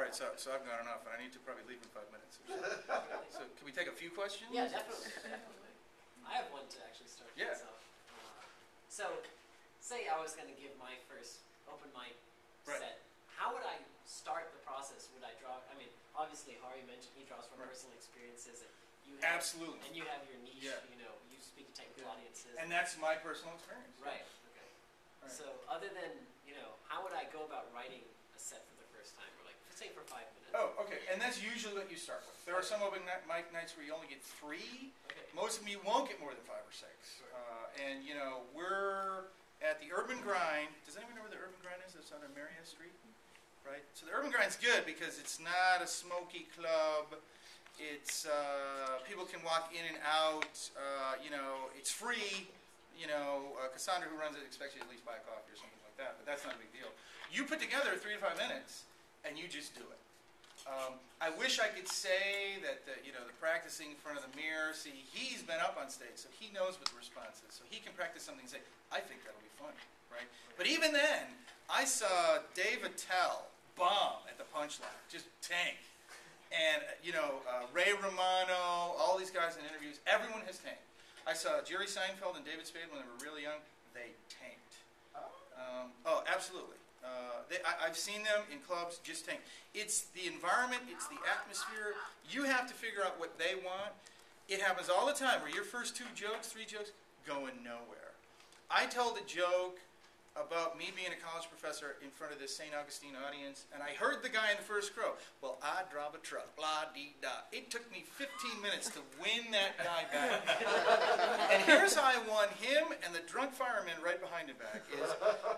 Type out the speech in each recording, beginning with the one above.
right, so I've gone enough, and I need to probably leave in 5 minutes. So can we take a few questions? Yeah, definitely. I have one to actually start things off. So, say I was going to give my first open mic set. How would I start the process? Would I draw? I mean, obviously, Hari mentioned he draws from personal experiences, and you have, absolutely, and you have your niche. You know, you speak to technical audiences, and that's my personal experience. Right. Okay. Right. So, other than how would I go about writing a set for the first time, or like say for 5 minutes? Oh, okay, and that's usually what you start with. There are some open mic nights where you only get 3. Okay. Most of them you won't get more than 5 or 6. Sure. And we're at the Urban Grind. Does anyone know where the Urban Grind is? It's on Marietta Street. Right? So the Urban Grind's good because it's not a smoky club. It's people can walk in and out. It's free. Cassandra, who runs it, expects you to at least buy a coffee or something like that, but that's not a big deal. You put together 3 to 5 minutes, and you just do it. I wish I could say that the practicing in front of the mirror. See, he's been up on stage, so he knows what the response is. So he can practice something and say, "I think that'll be funny," right? But even then, I saw Dave Attell bomb at the Punchline, just tank. And, Ray Romano, all these guys in interviews, everyone has tanked. I saw Jerry Seinfeld and David Spade when they were really young. They tanked. Oh, absolutely. I've seen them in clubs just tank. It's the environment. It's the atmosphere. You have to figure out what they want. It happens all the time where your first 2 jokes, 3 jokes, going nowhere. I told a joke about me being a college professor in front of this St. Augustine audience, and I heard the guy in the first row, "Well, I drive a truck, blah-dee-da." It took me 15 minutes to win that guy back. And here's how I won him and the drunk fireman right behind him back.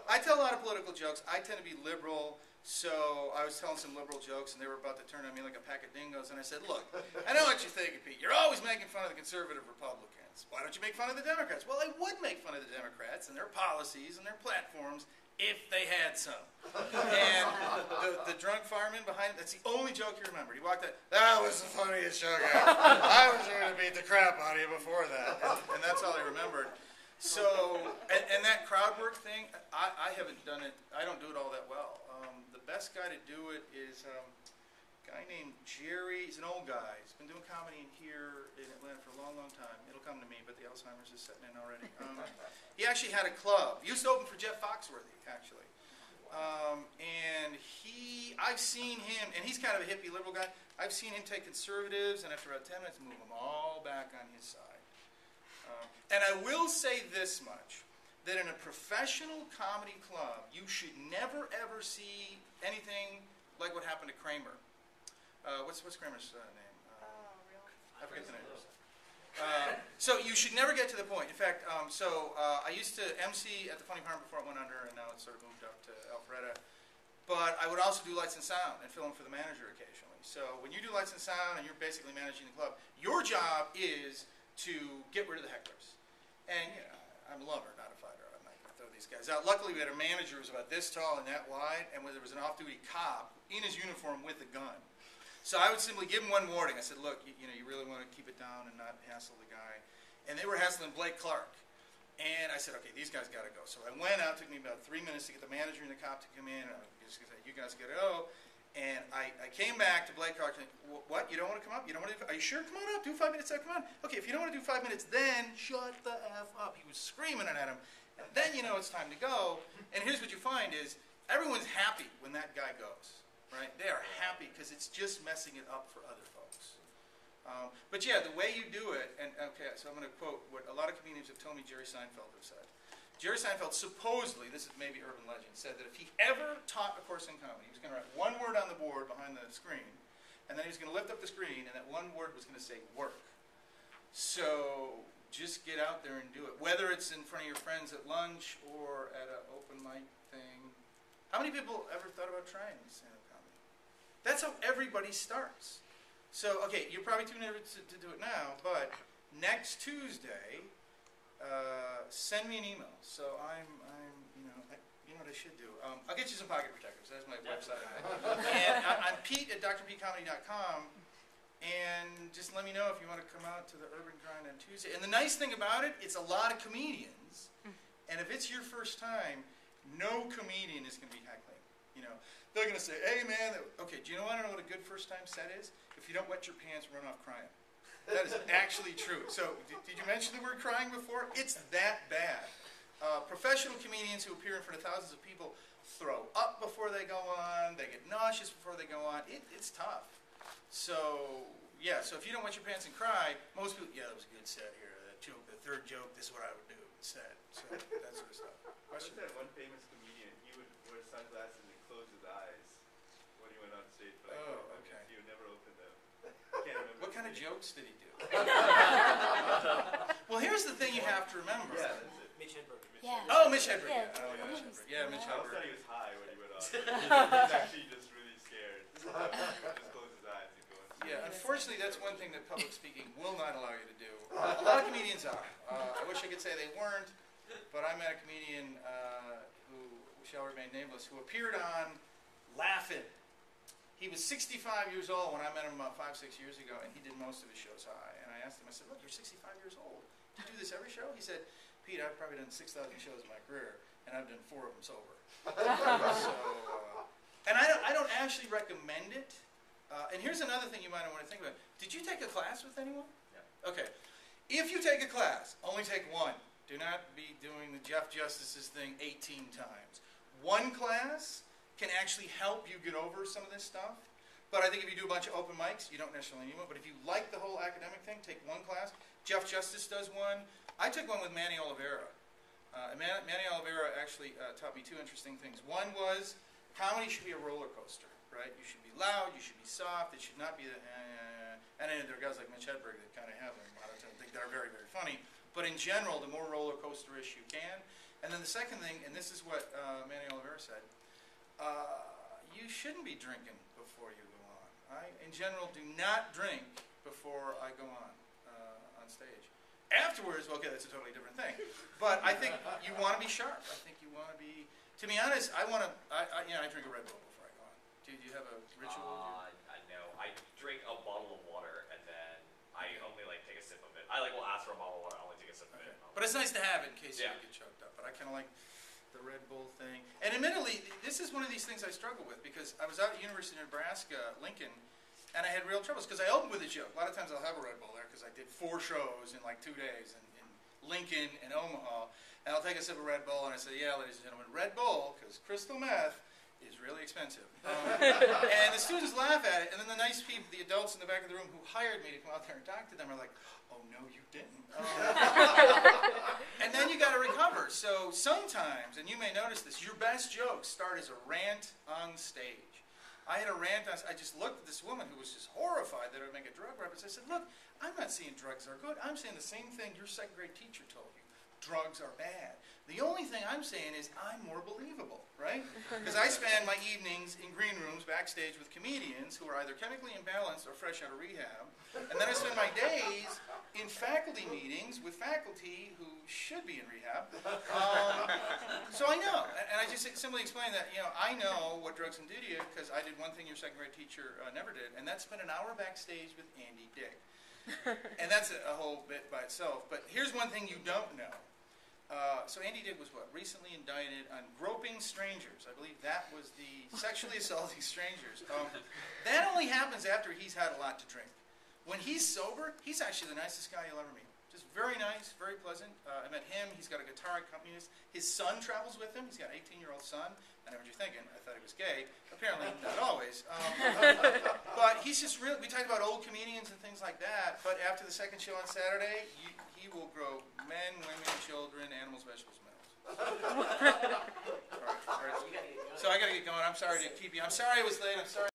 I tell a lot of political jokes. I tend to be liberal, so I was telling some liberal jokes, and they were about to turn on me like a pack of dingoes, and I said, "Look, I know what you're thinking, Pete. You're always making fun of the conservative Republicans. Why don't you make fun of the Democrats?" Well, I would make fun of the Democrats and their policies and their platforms if they had some. And the drunk fireman behind, that's the only joke he remembered. He walked out, "That was the funniest joke ever. I was going to beat the crap out of you before that." And that's all he remembered. So, and that crowd work thing, I haven't done it. I don't do it all that well. The best guy to do it is a guy named Jerry. He's an old guy. He's been doing comedy here in Atlanta for a long, long time. It'll come to me, but the Alzheimer's is setting in already. He actually had a club. He used to open for Jeff Foxworthy, actually. And I've seen him, and he's kind of a hippie liberal guy. I've seen him take conservatives, and after about 10 minutes, move them all back on his side. And I will say this much, that in a professional comedy club, you should never, ever see anything like what happened to Kramer. What's Kramer's name? I forget the name. So you should never get to the point. In fact, I used to MC at the Funny Farm before it went under, and now it's sort of moved up to Alpharetta. But I would also do lights and sound and fill in for the manager occasionally. So when you do lights and sound and you're basically managing the club, your job is to get rid of the hecklers. And I'm a lover, not a fighter. I'm not going to throw these guys out. Luckily, we had a manager who was about this tall and that wide, and there was an off-duty cop in his uniform with a gun. So I would simply give him one warning. I said, "Look, you really want to keep it down and not hassle the guy." And they were hassling Blake Clark. And I said, "Okay, these guys got to go." So I went out. It took me about 3 minutes to get the manager and the cop to come in. And I was just going to say, "You guys got to go." And I came back to Blake Clark and said, "What? You don't want to come up? You don't want to? Are you sure? Come on up. Do 5 minutes. Come on. Okay, if you don't want to do 5 minutes, then shut the F up." He was screaming at him. And then it's time to go. And here's what you find is everyone's happy when that guy goes. Right? They are happy because it's just messing it up for other folks. But yeah, the way you do it, and okay, so I'm going to quote what a lot of comedians have told me Jerry Seinfeld have said. Jerry Seinfeld supposedly, this is maybe urban legend, said that if he ever taught a course in comedy, he was going to write one word on the board behind the screen, and then he was going to lift up the screen, and that one word was going to say work. So just get out there and do it, whether it's in front of your friends at lunch or at an open mic thing. How many people ever thought about trying stand-up comedy? That's how everybody starts. So, okay, you're probably too nervous to do it now, but next Tuesday, send me an email. So you know what I should do? I'll get you some pocket protectors. That's my website. And I'm Pete at drpetecomedy.com. And just let me know if you want to come out to the Urban Grind on Tuesday. And the nice thing about it, it's a lot of comedians. And if it's your first time, no comedian is going to be heckling. They're going to say, hey, man, okay, do you want to know what a good first-time set is? If you don't wet your pants, run off crying. That is actually true. So, did you mention the word crying before? It's that bad. Professional comedians who appear in front of thousands of people throw up before they go on. They get nauseous before they go on. It's tough. So, yeah, so if you don't wet your pants and cry, most people, yeah, that was a good set here. That joke, the third joke, this is what I would do. Set. So, that sort of stuff. What's that one famous comedian? He would wear sunglasses and close his eyes when he went on stage. For like okay. He would never open them. I can't remember. What kind of jokes did he do? Well, here's the thing you have to remember. Yeah, that's it. Mitch Hedberg. Yeah. Oh, Mitch Hedberg. Yeah. Yeah, Mitch Hedberg. Yeah, Mitch I always Hedberg. thought he was high when he went on. He was actually just really scared. He would just close his eyes and go on stage. Yeah, unfortunately, that's one thing that public speaking will not allow you to do. A lot of comedians are. I wish I could say they weren't, but I met a comedian who shall remain nameless, who appeared on Laugh-In. He was 65 years old when I met him about 5-6 years ago, and he did most of his shows high. And I asked him, I said, look, you're 65 years old. Do you do this every show? He said, Pete, I've probably done 6,000 shows in my career, and I've done 4 of them sober. And I don't actually recommend it. And here's another thing you might want to think about. Did you take a class with anyone? Yeah. Okay. If you take a class, only take one. Do not be doing the Jeff Justice's thing 18 times. One class can actually help you get over some of this stuff. But I think if you do a bunch of open mics, you don't necessarily need one. But if you like the whole academic thing, take one class. Jeff Justice does one. I took one with Manny Oliveira. Manny Oliveira actually taught me 2 interesting things. One was comedy should be a roller coaster, right? You should be loud, you should be soft, it should not be the and then there are guys like Mitch Hedberg that kind of have them. A lot of times think they're very, very funny. But in general, the more roller coaster-ish you can. And then the second thing, and this is what Manny Oliveira said, you shouldn't be drinking before you go on. I, in general, do not drink before I go on stage. Afterwards, okay, that's a totally different thing. But I think you want to be sharp. I think you want to be. To be honest, I want to. I drink a Red Bull before I go on. Do you have a ritual? No, I drink a bottle of water and then I only take a sip of it. I will ask for a bottle of water. I only take a sip of it. But it's nice to have it in case you get choked up. But I kind of like the Red Bull thing. And admittedly, this is one of these things I struggle with because I was out at the University of Nebraska, Lincoln, and I had real troubles because I opened with a joke. A lot of times I'll have a Red Bull there because I did 4 shows in 2 days in Lincoln and Omaha. And I'll take a sip of Red Bull and I say, yeah, ladies and gentlemen, Red Bull, because crystal meth is really expensive. And the students laugh at it, and then the nice people, the adults in the back of the room who hired me to come out there and talk to them are like, oh, no, you didn't. And then you got to recover. So sometimes, and you may notice this, your best jokes start as a rant on stage. I had a rant, I just looked at this woman who was just horrified that I would make a drug reference. I said, look, I'm not saying drugs are good. I'm saying the same thing your second grade teacher told you. Drugs are bad. The only thing I'm saying is I'm more believable, right? Because I spend my evenings in green rooms backstage with comedians who are either chemically imbalanced or fresh out of rehab. And then I spend my days in faculty meetings with faculty who should be in rehab. So I know. And I just simply explain that, I know what drugs can do to you because I did one thing your second grade teacher never did, and that's spend an hour backstage with Andy Dick. And that's a whole bit by itself. But here's one thing you don't know. So Andy Dick was recently indicted on groping strangers. I believe that was the sexually assaulting strangers. That only happens after he's had a lot to drink. When he's sober, he's actually the nicest guy you'll ever meet. Just very nice, very pleasant. I met him. He's got a guitar accompanist. His son travels with him. He's got an 18-year-old son. I know what you're thinking. I thought he was gay. Apparently, not always. But he's just really, we talked about old comedians and things like that, but after the second show on Saturday, he will grow men, women, children, animals, vegetables, minerals. All right. So I got to get going. I'm sorry to keep you. I'm sorry I was late. I'm sorry.